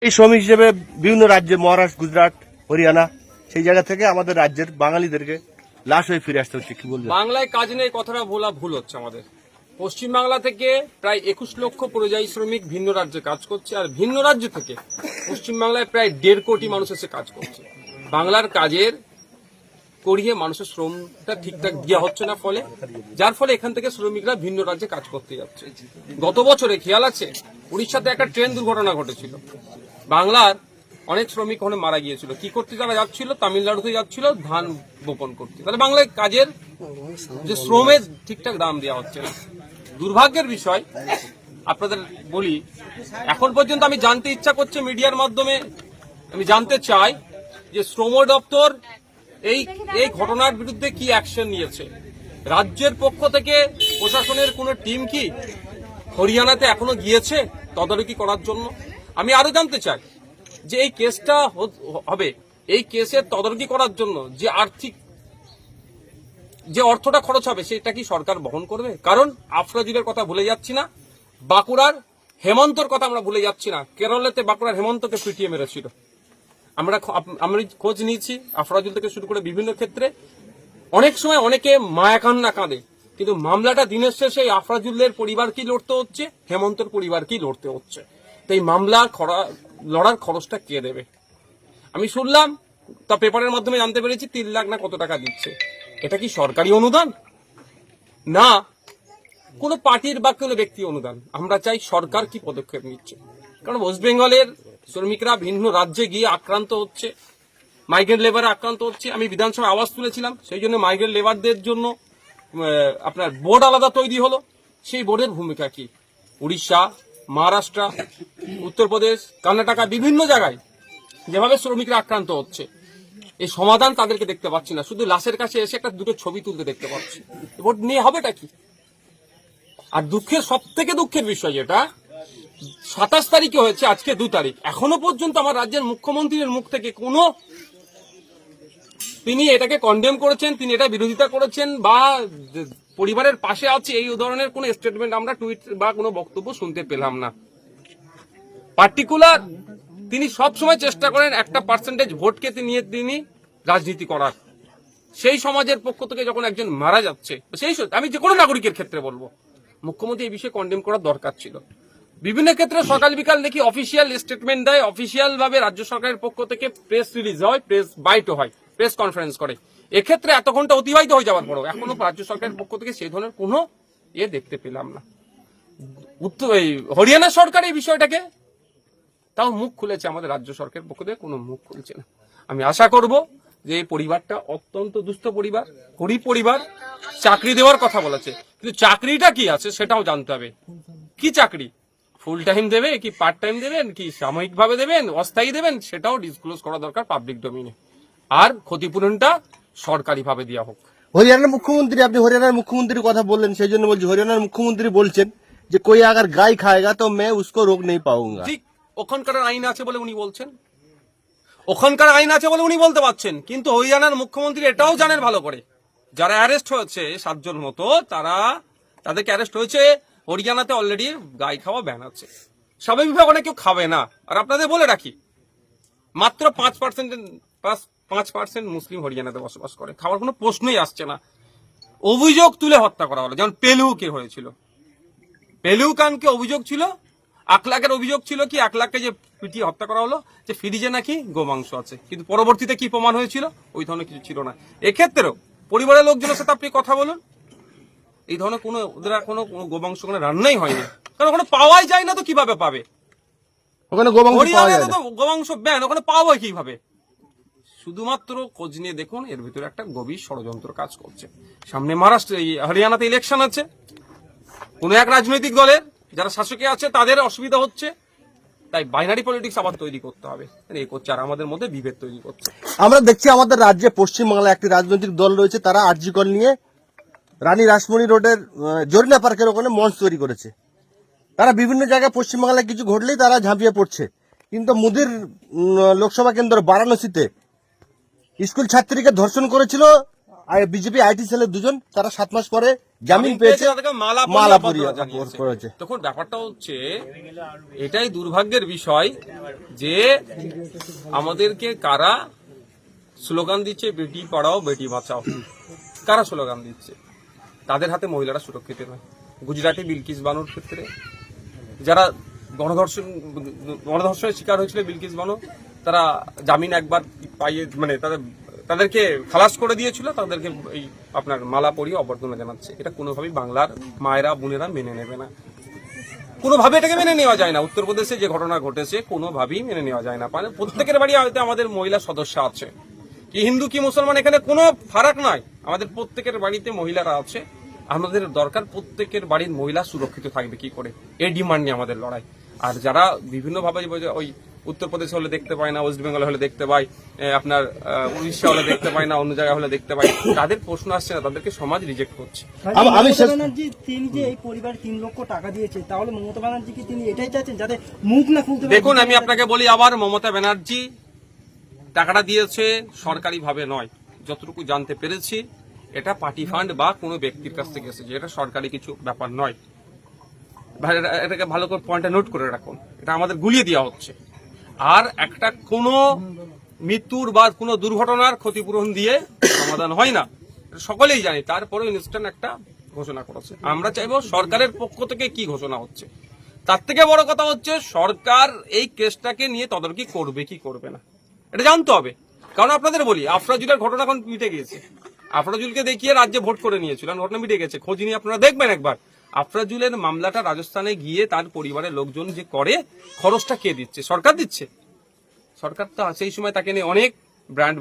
এই শ্রমিক হিসেবে বিভিন্ন রাজ্যে মহারাষ্ট্র, গুজরাট, হরিয়ানা সেই জায়গা থেকে আমাদের রাজ্যের বাঙালিদেরকে লাশ হয়ে ফিরে আসতে হচ্ছে। কি বলবেন? বাংলায় কাজ নেই কথাটা ভুল হচ্ছে আমাদের। পশ্চিমবাংলা থেকে প্রায় 21 লক্ষ পরিযায়ী শ্রমিক ভিন্ন রাজ্যে কাজ করছে, আর ভিন্ন রাজ্য থেকে পশ্চিমবাংলায় প্রায় 1.5 কোটি মানুষ এসে কাজ করছে। বাংলার কাজের করিয়ে মানুষের শ্রমটা ঠিকঠাক দেওয়া হচ্ছে না, ফলে যার ফলে এখান থেকে শ্রমিকরা ভিন্ন রাজ্যে কাজ করতে যাচ্ছে। গত বছরে খেয়াল আছে উড়িষ্যাতে একটা ট্রেন দুর্ঘটনা ঘটেছিল, বাংলার অনেক শ্রমিক ওখানে মারা গিয়েছিল। কি করতে তারা যাচ্ছিল? তামিলনাড়ুতে যাচ্ছিল ধান বপন করতে। তাহলে বাংলায় কাজের যে শ্রমের ঠিকঠাক দাম দেওয়া হচ্ছে না। দুর্ভাগ্যের বিষয় আপনাদের বলি, এখন পর্যন্ত আমি জানতে ইচ্ছা করছে মিডিয়ার মাধ্যমে, আমি জানতে চাই যে শ্রম দপ্তর এই ঘটনার বিরুদ্ধে কি অ্যাকশন নিয়েছে। রাজ্যের পক্ষ থেকে প্রশাসনের কোনো টিম কি হরিয়ানাতে এখনো গিয়েছে তদারকি করার জন্য? আমি আরো জানতে চাই যে এই কেসটা হবে, এই কেসের তদারকি করার জন্য যে আর্থিক যে অর্থটা খরচ হবে সেটা কি সরকার বহন করবে? কারণ আফরাজুলের কথা ভুলে যাচ্ছি না, বাঁকুড়ার হেমন্তর কথা আমরা ভুলে যাচ্ছি না। কেরলেতে বাঁকুড়ার হেমন্তকে পিটিয়ে মেরেছিল। আমরা খোঁজ নিয়েছি আফরাজুল থেকে শুরু করে বিভিন্ন ক্ষেত্রে। অনেক সময় অনেকে মায়া কান্না কাঁদে, কিন্তু মামলাটা দিনের শেষে আফরাজুলের পরিবারকেই লড়তে হচ্ছে, হেমন্তর পরিবারকেই লড়তে হচ্ছে। তো এই মামলা লড়ার খরচটা কে দেবে? আমি শুনলাম, তা পেপারের মাধ্যমে জানতে পেরেছি 3 লাখ না কত টাকা দিচ্ছে। এটা কি সরকারি অনুদান না কোনো পার্টির বা কোনো ব্যক্তি অনুদান? আমরা চাই সরকার কি পদক্ষেপ নিচ্ছে। কারণ ওয়েস্ট বেঙ্গলের শ্রমিকরা ভিন্ন রাজ্যে গিয়ে আক্রান্ত হচ্ছে, মাইগ্রেন্ট লেবারে আক্রান্ত হচ্ছে। আমি বিধানসভায় আওয়াজ তুলেছিলাম, সেই জন্য মাইগ্রেন্ট লেবারদের জন্য আপনার বোর্ড আলাদা তৈরি হলো। সেই বোর্ডের ভূমিকা কি? উড়িষ্যা, মহারাষ্ট্র, উত্তরপ্রদেশ, কর্ণাটকা বিভিন্ন জায়গায় যেভাবে শ্রমিকরা আক্রান্ত হচ্ছে, এই সমাধান তাদেরকে দেখতে পাচ্ছি না। শুধু লাশের কাছে এসে একটা দুটো ছবি তুলতে দেখতে পাচ্ছি। বোর্ড নিয়ে হবেটা কি? আর সব থেকে দুঃখের বিষয় যেটা 27 তারিখে হয়েছে, আজকে 2 তারিখ, এখনো পর্যন্ত আমার রাজ্যের মুখ্যমন্ত্রীর মুখ থেকে তিনি এটাকে কন্ডেম করেছেন, তিনি এটা বিরোধিতা করেছেন বা পরিবারের পাশে আছে এই ধরনের কোন স্টেটমেন্ট আমরা টুইট বা কোনো বক্তব্য শুনতে পেলাম না। পার্টিকুলার তিনি সবসময় চেষ্টা করেন একটা পার্সেন্টেজ ভোটকে নিয়ে তিনি রাজনীতি করার। সেই সমাজের পক্ষ থেকে যখন একজন মারা যাচ্ছে, আমি যে কোনো নাগরিকের ক্ষেত্রে বলবো মুখ্যমন্ত্রী এই বিষয়ে কন্ডেম করার দরকার ছিল। বিভিন্ন ক্ষেত্রে সকাল বিকাল দেখি অফিসিয়াল স্টেটমেন্ট দেয়, অফিসিয়াল ভাবে রাজ্য সরকারের পক্ষ থেকে প্রেস রিলিজ হয়, প্রেস বাইটও হয়, প্রেস কনফারেন্স করে। এক্ষেত্রে এত ঘন্টা অতিবাহিত হয়ে যাওয়ার পরও এখনো রাজ্য সরকারের পক্ষ থেকে সেই ধরনের কোনো দেখতে পেলাম না। হরিয়ানা সরকার এই বিষয়টাকে তাও মুখ খুলেছে, আমাদের রাজ্য সরকারের পক্ষ থেকে কোনো মুখ খুলছে না। আমি আশা করব যে এই পরিবারটা অত্যন্ত দুস্থ পরিবার, গরিব পরিবার, চাকরি দেওয়ার কথা বলেছে, কিন্তু চাকরিটা কি আছে সেটাও জানতে হবে। কি চাকরি? ফুল টাইম দেবে কি পার্ট টাইম দেবেন কি সাময়িক ভাবে দেবেন, অস্থায়ী দেবেন, সেটাও ডিসক্লোজ করা দরকার পাবলিক ডোমেইনে। আর ক্ষতিপূরণটা সরকারি ভাবে দেওয়া হোক। হরিয়ানার মুখ্যমন্ত্রী, আপনি হরিয়ানার মুখ্যমন্ত্রীর কথা বললেন, সেই জন্য বলছি হরিয়ানার মুখ্যমন্ত্রী বলছেন যে কোই আগার গাই খায়গা তো मैं उसको रोक नहीं पाऊंगा। ঠিক ওখানকার আইন আছে বলে উনি বলছেন, ওখানকার আইন আছে বলে উনি বলতে পারছেন। কিন্তু হরিয়ানার মুখ্যমন্ত্রী এটাও জানেন ভালো করে, যারা অ্যারেস্ট হয়েছে 7 জন মতো, তাদেরকে অ্যারেস্ট হয়েছে, হরিয়ানাতে অলরেডি গাই খাওয়া ব্যান আছে। স্বাভাবিকভাবে অনেক কেউ খাবে না। আর আপনাদের বলে রাখি, মাত্র 5% মুসলিম হরিয়ানাতে বসবাস করে, খাওয়ার কোনো প্রশ্নই আসছে না। অভিযোগ তুলে হত্যা করা হলো, যেমন পেলুকে হয়েছিল। পেলু খানকে অভিযোগ ছিল, আকলাকের অভিযোগ ছিল কি, আকলাককে যে পিটিয়ে হত্যা করা হলো যে ফ্রিজে নাকি গোমাংস আছে, কিন্তু পরবর্তীতে কি প্রমাণ হয়েছিল? ওই ধরনের কিছু ছিল না। এক্ষেত্রেও পরিবারের লোকজনের সাথে আপনি কথা বলুন, এই ধরনের কোনো ওদের কোনো গোমাংস ওখানে রান্নাই হয়নি, কারণ ওখানে পাওয়াই যায় না। তো কিভাবে পাবে? ওখানে গোমাংস ব্যান, ওখানে পাওয়া কিভাবে? শুধুমাত্র খোঁজ নিয়ে দেখুন, এর ভিতরে একটা গভীর ষড়যন্ত্র কাজ করছে। সামনে হরিয়ানাতে ইলেকশন আছে, কোন এক রাজনৈতিক দলের যারা শাসকে আছে তাদের অসুবিধা হচ্ছে, তাই বাইনারি পলিটিক্স আবার তৈরি করতে হবে, এই করছে আর আমাদের মধ্যে বিভেদ তৈরি করছে। আমরা দেখছি আমাদের রাজ্যে পশ্চিমবাংলায় একটি রাজনৈতিক দল রয়েছে, তারা আরজিকর নিয়ে রানী রাসমণি রোডের জরিনা পার্কের ওখানে মঞ্চ তৈরি করেছে। তারা বিভিন্ন জায়গায় পশ্চিমবাংলায় কিছু ঘটলেই তারা ঝাঁপিয়ে পড়ছে। কিন্তু মোদির লোকসভা কেন্দ্র বারাণসীতে স্কুল ছাত্রীকে ধর্ষণ করেছিল বিজেপি আইটি সেলের দুজন, তারা 7 মাস পরে জামিন পেয়েছে, তাদেরকে মালা মালা পরিয়ে পরিয়ে জানিয়েছে। করেছে। তখন ব্যাপারটা হচ্ছে এটাই দুর্ভাগ্যের বিষয় যে আমাদেরকে কারা স্লোগান দিচ্ছে বেটি পড়াও বেটি বাঁচাও, কারা স্লোগান দিচ্ছে, তাদের হাতে মহিলারা সুরক্ষিত নয়। গুজরাটে বিলকিস বানুর ক্ষেত্রে যারা গণধর্ষণের শিকার হয়েছিল বিলকিস বানু, তারা জামিন একবার পাইয়ে মানে তাদেরকে খালাস করে দিয়েছিল, তাদেরকে এই আপনার মালা পরিয়ে অভ্যর্থনা জানাচ্ছে। এটা কোনোভাবেই বাংলার মায়েরা বোনেরা মেনে নেবে না, কোনোভাবে এটাকে মেনে নেওয়া যায় না। উত্তরপ্রদেশে যে ঘটনা ঘটেছে কোনোভাবেই মেনে নেওয়া যায় না। মানে প্রত্যেকের বাড়ি হয়তো আমাদের মহিলা সদস্য আছে, কি হিন্দু কি মুসলমান এখানে কোনো ফারাক নাই, আমাদের প্রত্যেকের বাড়িতে মহিলারা আছে। আমাদের দরকার প্রত্যেকের বাড়ির মহিলা সুরক্ষিত থাকবে কি করে, এই ডিমান্ড নিয়ে আমাদের লড়াই। আর যারা বিভিন্নভাবে ওই উত্তরপ্রদেশ হলে দেখতে পায় না, ওয়েস্ট বেঙ্গল হলে দেখতে পায়, আপনার উড়িষ্যা হলে দেখতে পায় না, অন্য জায়গায় হলে দেখতে পায়, তাদের প্রশ্ন আসছে না, তাদেরকে সমাজ রিজেক্ট করছে। আমি মমতা ব্যানার্জি তিনি যে এই পরিবার 3 লক্ষ টাকা দিয়েছে, তাহলে মমতা ব্যানার্জি কি তিনি এটাই চাচ্ছেন যাতে মুখ না খুলতে পারে? দেখুন, আমি আপনাকে বলি আবার, মমতা ব্যানার্জি টাকাটা দিয়েছে সরকারি ভাবে নয়, যতটুকু জানতে পেরেছি এটা পার্টি ফান্ড বা কোনো ব্যক্তির কাছ থেকে এসেছে, এটা সরকারি কিছু ব্যাপার নয়। এটাকে ভালো করে পয়েন্টটা নোট করে রাখুন, এটা আমাদের গুলিয়ে দেওয়া হচ্ছে। আর একটা কোনো মৃত্যুর বা কোনো দুর্ঘটনার ক্ষতিপূরণ দিয়ে সমাধান হয় না, এটা সকলেই জানি। তারপরে ইনস্ট্যান্ট একটা ঘোষণা করেছে। আমরা চাইবো সরকারের পক্ষ থেকে কি ঘোষণা হচ্ছে, তার থেকে বড় কথা হচ্ছে সরকার এই কেসটাকে নিয়ে তদারকি করবে কি করবে না, এটা জানতে হবে। কারণ আপনাদের বলি, আফরাজুলের ঘটনা এখন মিটে গিয়েছে, আফরাজুলকে দেখিয়ে রাজ্যে ভোট করে নিয়েছিল, ঘটনা মিটে গেছে। খোঁজ নিয়ে আপনারা দেখবেন একবার, আফরাজুলের মামলাটা রাজস্থানে গিয়ে তার পরিবারের লোকজন যে করে, খরচটা কে দিচ্ছে? সরকার দিচ্ছে। সরকার তো সেই সময় তাকে নিয়ে অনেক ব্র্যান্ড